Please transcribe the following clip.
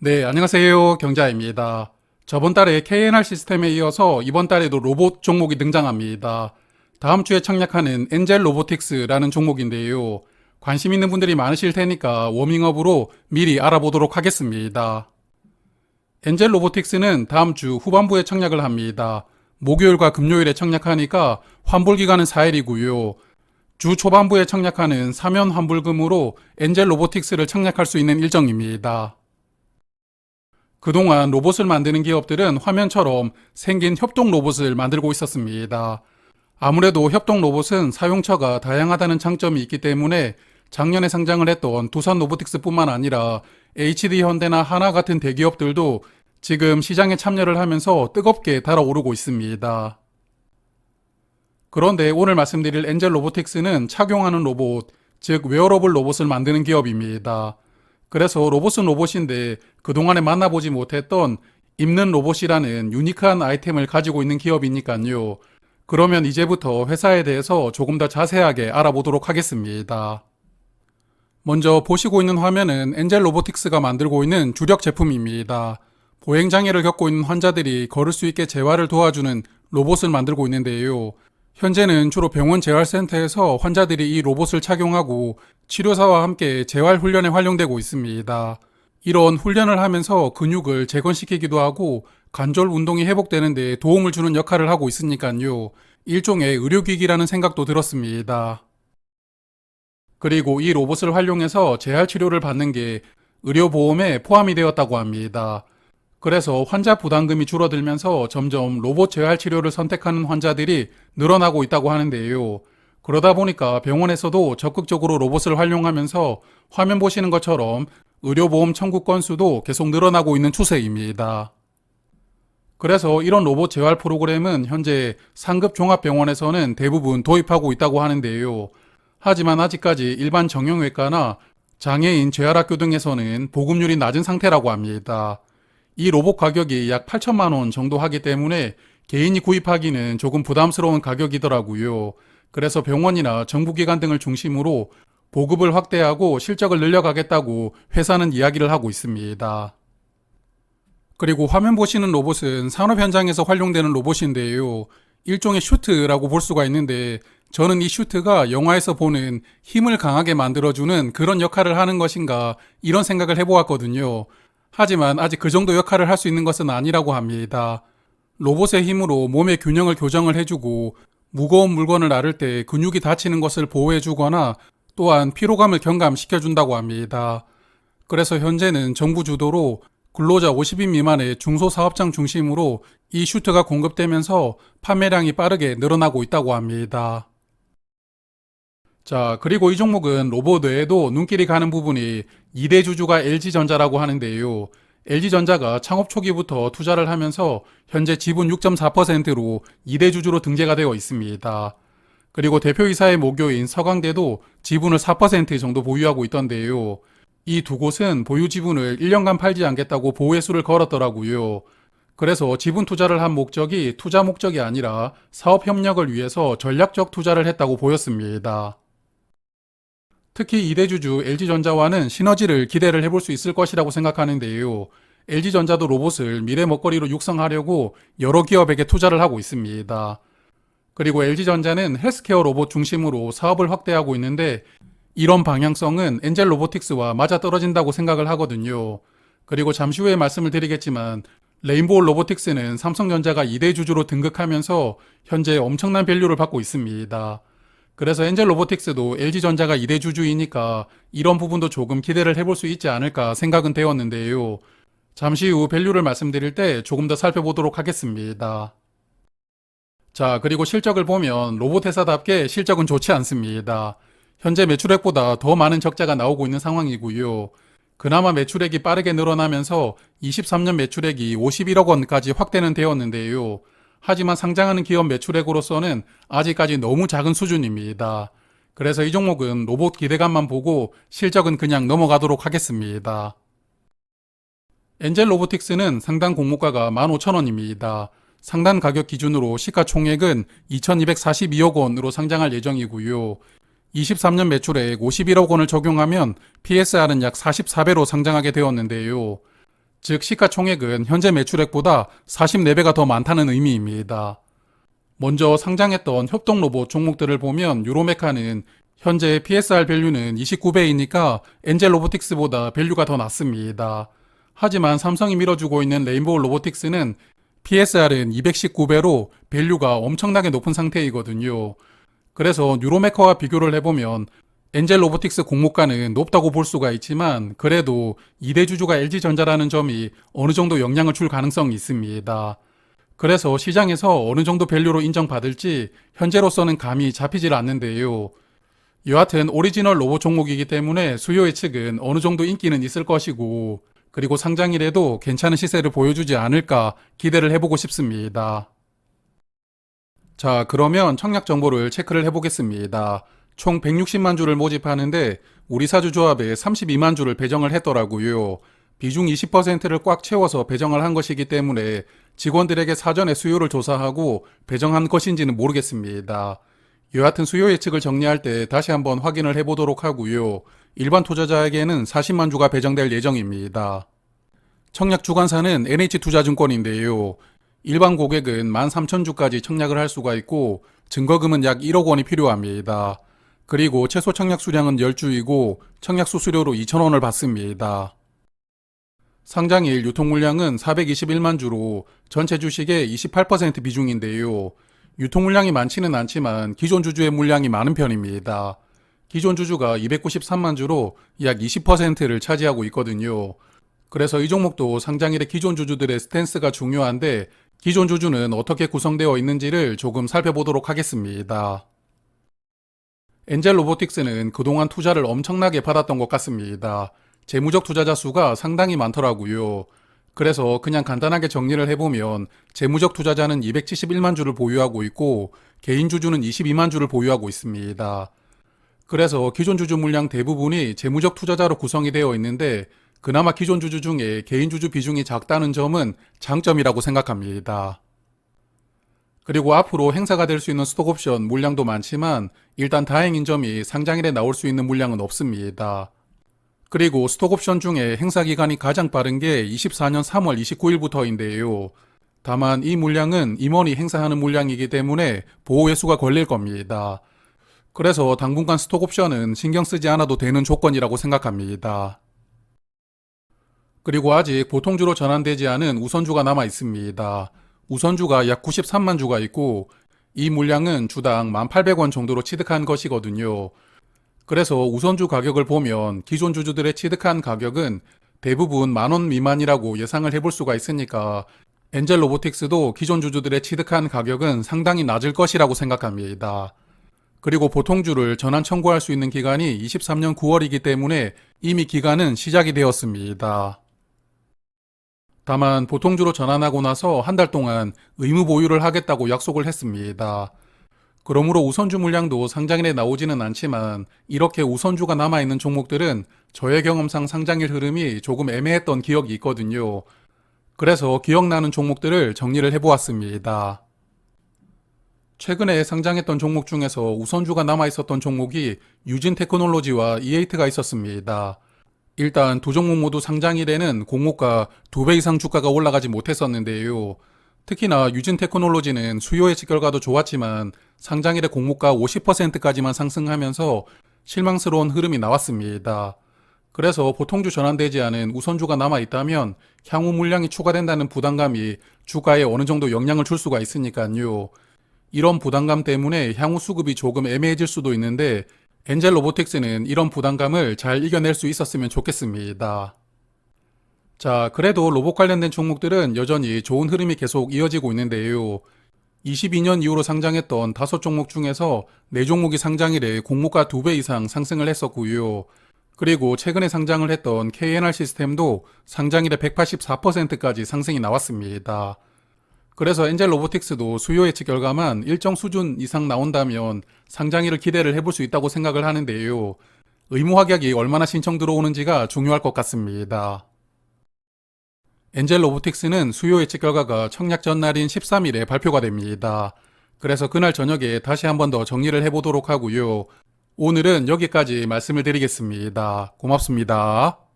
네, 안녕하세요. 경자입니다. 저번 달에 KNR 시스템에 이어서 이번 달에도 로봇 종목이 등장합니다. 다음 주에 창략하는 엔젤 로보틱스라는 종목인데요. 관심 있는 분들이 많으실 테니까 워밍업으로 미리 알아보도록 하겠습니다. 엔젤 로보틱스는 다음 주 후반부에 창략을 합니다. 목요일과 금요일에 창략하니까 환불 기간은 4일이고요. 주 초반부에 창략하는 사면 환불금으로 엔젤 로보틱스를 창략할 수 있는 일정입니다. 그동안 로봇을 만드는 기업들은 화면처럼 생긴 협동 로봇을 만들고 있었습니다. 아무래도 협동 로봇은 사용처가 다양하다는 장점이 있기 때문에 작년에 상장을 했던 두산 로보틱스뿐만 아니라 HD 현대나 하나 같은 대기업들도 지금 시장에 참여를 하면서 뜨겁게 달아오르고 있습니다. 그런데 오늘 말씀드릴 엔젤 로보틱스는 착용하는 로봇, 즉 웨어러블 로봇을 만드는 기업입니다. 그래서 로봇은 로봇인데 그동안에 만나보지 못했던 입는 로봇이라는 유니크한 아이템을 가지고 있는 기업이니까요. 그러면 이제부터 회사에 대해서 조금 더 자세하게 알아보도록 하겠습니다. 먼저 보시고 있는 화면은 엔젤 로보틱스가 만들고 있는 주력 제품입니다. 보행장애를 겪고 있는 환자들이 걸을 수 있게 재활을 도와주는 로봇을 만들고 있는데요. 현재는 주로 병원 재활센터에서 환자들이 이 로봇을 착용하고 치료사와 함께 재활훈련에 활용되고 있습니다. 이런 훈련을 하면서 근육을 재건시키기도 하고 관절 운동이 회복되는 데 도움을 주는 역할을 하고 있으니까요. 일종의 의료기기라는 생각도 들었습니다. 그리고 이 로봇을 활용해서 재활치료를 받는 게 의료보험에 포함이 되었다고 합니다. 그래서 환자 부담금이 줄어들면서 점점 로봇 재활 치료를 선택하는 환자들이 늘어나고 있다고 하는데요. 그러다 보니까 병원에서도 적극적으로 로봇을 활용하면서 화면 보시는 것처럼 의료보험 청구 건수도 계속 늘어나고 있는 추세입니다. 그래서 이런 로봇 재활 프로그램은 현재 상급 종합병원에서는 대부분 도입하고 있다고 하는데요. 하지만 아직까지 일반 정형외과나 장애인 재활학교 등에서는 보급률이 낮은 상태라고 합니다. 이 로봇 가격이 약 8천만 원 정도 하기 때문에 개인이 구입하기는 조금 부담스러운 가격이더라고요. 그래서 병원이나 정부기관 등을 중심으로 보급을 확대하고 실적을 늘려가겠다고 회사는 이야기를 하고 있습니다. 그리고 화면 보시는 로봇은 산업 현장에서 활용되는 로봇인데요. 일종의 슈트라고 볼 수가 있는데 저는 이 슈트가 영화에서 보는 힘을 강하게 만들어주는 그런 역할을 하는 것인가 이런 생각을 해보았거든요. 하지만 아직 그 정도 역할을 할 수 있는 것은 아니라고 합니다. 로봇의 힘으로 몸의 균형을 교정을 해주고 무거운 물건을 나를 때 근육이 다치는 것을 보호해주거나 또한 피로감을 경감시켜준다고 합니다. 그래서 현재는 정부 주도로 근로자 50인 미만의 중소사업장 중심으로 이 슈트가 공급되면서 판매량이 빠르게 늘어나고 있다고 합니다. 자, 그리고 이 종목은 로봇 외에도 눈길이 가는 부분이 2대 주주가 LG전자라고 하는데요. LG전자가 창업 초기부터 투자를 하면서 현재 지분 6.4%로 2대 주주로 등재가 되어 있습니다. 그리고 대표이사의 모교인 서강대도 지분을 4% 정도 보유하고 있던데요. 이 두 곳은 보유 지분을 1년간 팔지 않겠다고 보호회수를 걸었더라고요. 그래서 지분 투자를 한 목적이 투자 목적이 아니라 사업 협력을 위해서 전략적 투자를 했다고 보였습니다. 특히 2대 주주 LG전자와는 시너지를 기대를 해볼 수 있을 것이라고 생각하는데요. LG전자도 로봇을 미래 먹거리로 육성하려고 여러 기업에게 투자를 하고 있습니다. 그리고 LG전자는 헬스케어 로봇 중심으로 사업을 확대하고 있는데 이런 방향성은 엔젤 로보틱스와 맞아떨어진다고 생각을 하거든요. 그리고 잠시 후에 말씀을 드리겠지만 레인보우 로보틱스는 삼성전자가 2대 주주로 등극하면서 현재 엄청난 밸류를 받고 있습니다. 그래서 엔젤 로보틱스도 LG전자가 2대 주주이니까 이런 부분도 조금 기대를 해볼 수 있지 않을까 생각은 되었는데요. 잠시 후 밸류를 말씀드릴 때 조금 더 살펴보도록 하겠습니다. 자, 그리고 실적을 보면 로봇 회사답게 실적은 좋지 않습니다. 현재 매출액보다 더 많은 적자가 나오고 있는 상황이고요. 그나마 매출액이 빠르게 늘어나면서 23년 매출액이 51억 원까지 확대는 되었는데요. 하지만 상장하는 기업 매출액으로서는 아직까지 너무 작은 수준입니다. 그래서 이 종목은 로봇 기대감만 보고 실적은 그냥 넘어가도록 하겠습니다. 엔젤 로보틱스는 상단 공모가가 15,000원입니다. 상단 가격 기준으로 시가총액은 2,242억 원으로 상장할 예정이고요. 23년 매출액 51억 원을 적용하면 PSR은 약 44배로 상장하게 되었는데요. 즉 시가총액은 현재 매출액보다 44배가 더 많다는 의미입니다. 먼저 상장했던 협동로봇 종목들을 보면 유로메카는 현재 PSR 밸류는 29배이니까 엔젤 로보틱스보다 밸류가 더 낮습니다. 하지만 삼성이 밀어주고 있는 레인보우 로보틱스는 PSR은 219배로 밸류가 엄청나게 높은 상태이거든요. 그래서 유로메카와 비교를 해보면 엔젤 로보틱스 공모가는 높다고 볼 수가 있지만 그래도 2대 주주가 LG전자라는 점이 어느 정도 영향을 줄 가능성이 있습니다. 그래서 시장에서 어느 정도 밸류로 인정받을지 현재로서는 감이 잡히질 않는데요. 여하튼 오리지널 로봇 종목이기 때문에 수요 예측은 어느 정도 인기는 있을 것이고 그리고 상장일에도 괜찮은 시세를 보여주지 않을까 기대를 해보고 싶습니다. 자, 그러면 청약 정보를 체크를 해보겠습니다. 총 160만 주를 모집하는데 우리 사주 조합에 32만 주를 배정을 했더라고요. 비중 20%를 꽉 채워서 배정을 한 것이기 때문에 직원들에게 사전에 수요를 조사하고 배정한 것인지는 모르겠습니다. 여하튼 수요 예측을 정리할 때 다시 한번 확인을 해보도록 하고요. 일반 투자자에게는 40만 주가 배정될 예정입니다. 청약 주관사는 NH투자증권인데요. 일반 고객은 13,000주까지 청약을 할 수가 있고 증거금은 약 1억 원이 필요합니다. 그리고 최소 청약 수량은 10주이고 청약 수수료로 2,000원을 받습니다. 상장일 유통 물량은 421만 주로 전체 주식의 28% 비중인데요. 유통 물량이 많지는 않지만 기존 주주의 물량이 많은 편입니다. 기존 주주가 293만 주로 약 20%를 차지하고 있거든요. 그래서 이 종목도 상장일의 기존 주주들의 스탠스가 중요한데 기존 주주는 어떻게 구성되어 있는지를 조금 살펴보도록 하겠습니다. 엔젤 로보틱스는 그동안 투자를 엄청나게 받았던 것 같습니다. 재무적 투자자 수가 상당히 많더라고요. 그래서 그냥 간단하게 정리를 해보면 재무적 투자자는 271만 주를 보유하고 있고 개인 주주는 22만 주를 보유하고 있습니다. 그래서 기존 주주 물량 대부분이 재무적 투자자로 구성이 되어 있는데 그나마 기존 주주 중에 개인 주주 비중이 작다는 점은 장점이라고 생각합니다. 그리고 앞으로 행사가 될 수 있는 스톡옵션 물량도 많지만 일단 다행인 점이 상장일에 나올 수 있는 물량은 없습니다. 그리고 스톡옵션 중에 행사 기간이 가장 빠른 게 24년 3월 29일부터인데요. 다만 이 물량은 임원이 행사하는 물량이기 때문에 보호 회수가 걸릴 겁니다. 그래서 당분간 스톡옵션은 신경 쓰지 않아도 되는 조건이라고 생각합니다. 그리고 아직 보통주로 전환되지 않은 우선주가 남아 있습니다. 우선주가 약 93만 주가 있고 이 물량은 주당 1,800원 정도로 취득한 것이거든요. 그래서 우선주 가격을 보면 기존 주주들의 취득한 가격은 대부분 10,000원 미만이라고 예상을 해볼 수가 있으니까 엔젤 로보틱스도 기존 주주들의 취득한 가격은 상당히 낮을 것이라고 생각합니다. 그리고 보통주를 전환 청구할 수 있는 기간이 23년 9월이기 때문에 이미 기간은 시작이 되었습니다. 다만 보통주로 전환하고 나서 한 달 동안 의무 보유를 하겠다고 약속을 했습니다. 그러므로 우선주 물량도 상장일에 나오지는 않지만 이렇게 우선주가 남아있는 종목들은 저의 경험상 상장일 흐름이 조금 애매했던 기억이 있거든요. 그래서 기억나는 종목들을 정리를 해보았습니다. 최근에 상장했던 종목 중에서 우선주가 남아있었던 종목이 유진테크놀로지와 이에이트가 있었습니다. 일단 두 종목 모두 상장일에는 공모가 2배 이상 주가가 올라가지 못했었는데요. 특히나 유진테크놀로지는 수요 예측 결과도 좋았지만 상장일에 공모가 50%까지만 상승하면서 실망스러운 흐름이 나왔습니다. 그래서 보통주 전환되지 않은 우선주가 남아있다면 향후 물량이 추가된다는 부담감이 주가에 어느 정도 영향을 줄 수가 있으니까요. 이런 부담감 때문에 향후 수급이 조금 애매해질 수도 있는데 엔젤 로보틱스는 이런 부담감을 잘 이겨낼 수 있었으면 좋겠습니다. 자, 그래도 로봇 관련된 종목들은 여전히 좋은 흐름이 계속 이어지고 있는데요. 22년 이후로 상장했던 5종목 중에서 4종목이 상장일에 공모가 2배 이상 상승을 했었고요. 그리고 최근에 상장을 했던 KNR 시스템도 상장일에 184%까지 상승이 나왔습니다. 그래서 엔젤 로보틱스도 수요 예측 결과만 일정 수준 이상 나온다면 상장일을 기대를 해볼 수 있다고 생각을 하는데요. 의무 확약이 얼마나 신청 들어오는지가 중요할 것 같습니다. 엔젤 로보틱스는 수요 예측 결과가 청약 전날인 13일에 발표가 됩니다. 그래서 그날 저녁에 다시 한 번 더 정리를 해보도록 하고요. 오늘은 여기까지 말씀을 드리겠습니다. 고맙습니다.